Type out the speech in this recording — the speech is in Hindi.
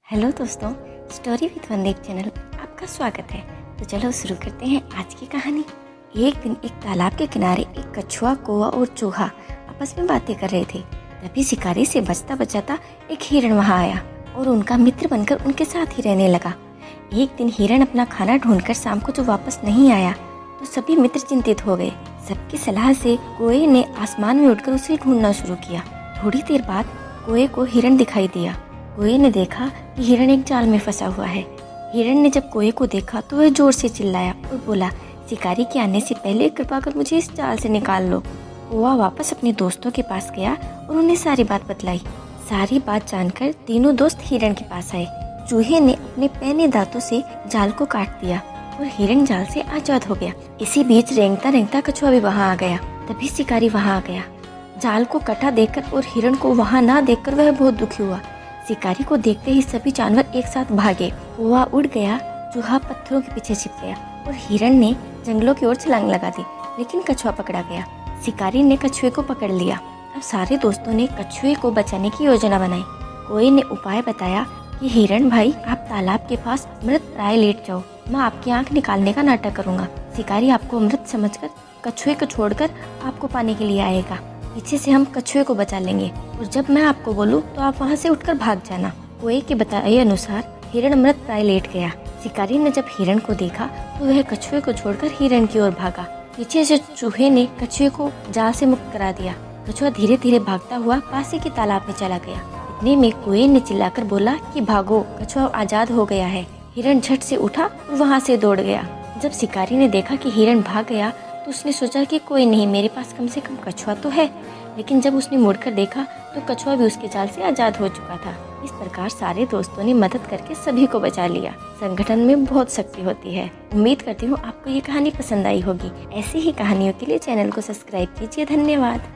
हेलो दोस्तों, स्टोरी विद वंदे चैनल आपका स्वागत है। तो चलो शुरू करते हैं आज की कहानी। एक दिन एक तालाब के किनारे एक कछुआ, कौवा और चूहा आपस में बातें कर रहे थे। तभी शिकारी से बचता बचाता एक हिरण वहां आया और उनका मित्र बनकर उनके साथ ही रहने लगा। एक दिन हिरण अपना खाना ढूंढकर शाम को जो वापस नहीं आया तो सभी मित्र चिंतित हो गए। सबकी सलाह से कौवे ने आसमान में उड़कर उसे ढूंढना शुरू किया। थोड़ी देर बाद कौवे को हिरण दिखाई दिया। कौवे ने देखा कि हिरण एक जाल में फंसा हुआ है। हिरण ने जब कौवे को देखा तो वह जोर से चिल्लाया और बोला, शिकारी के आने से पहले कृपा कर मुझे इस जाल से निकाल लो। कौवा वापस अपने दोस्तों के पास गया और उन्हें सारी बात बतलाई। सारी बात जानकर तीनों दोस्त हिरण के पास आए। चूहे ने अपने पैने दांतों से जाल को काट दिया और हिरण जाल से आजाद हो गया। इसी बीच रेंगता रेंगता कछुआ भी वहाँ आ गया। तभी शिकारी वहाँ आ गया। जाल को कटा देखकर और हिरण को वहाँ ना देखकर वह बहुत दुखी हुआ। शिकारी को देखते ही सभी जानवर एक साथ भागे। कौवा उड़ गया, चूहा पत्थरों के पीछे छिप गया और हिरण ने जंगलों की ओर छलांग लगा दी, लेकिन कछुआ पकड़ा गया। शिकारी ने कछुए को पकड़ लिया। अब सारे दोस्तों ने कछुए को बचाने की योजना बनाई। कोई ने उपाय बताया कि हिरण भाई, आप तालाब के पास मृत प्राय लेट जाओ, मैं आपकी आंख निकालने का नाटक करूंगा। शिकारी आपको मृत समझकर कछुए को छोड़कर आपको पाने के लिए आएगा। पीछे से हम कछुए को बचा लेंगे और जब मैं आपको बोलूं तो आप वहां से उठकर भाग जाना। कौवे के बताए अनुसार हिरण मृत प्राय लेट गया। शिकारी ने जब हिरण को देखा तो वह कछुए को छोड़कर हिरण की ओर भागा। पीछे से चूहे ने कछुए को जाल से मुक्त करा दिया। कछुआ धीरे धीरे भागता हुआ पास ही के तालाब में चला गया। इतने में कौवे ने चिल्लाकर बोला कि भागो, कछुआ आजाद हो गया है। हिरण झट से उठा और वहाँ से दौड़ गया। जब शिकारी ने देखा कि हिरण भाग गया तो उसने सोचा कि कोई नहीं, मेरे पास कम से कम कछुआ तो है। लेकिन जब उसने मुड़कर देखा तो कछुआ भी उसके जाल से आजाद हो चुका था। इस प्रकार सारे दोस्तों ने मदद करके सभी को बचा लिया। संगठन में बहुत शक्ति होती है। उम्मीद करती हूँ आपको ये कहानी पसंद आई होगी। ऐसी ही कहानियों के लिए चैनल को सब्सक्राइब कीजिए। धन्यवाद।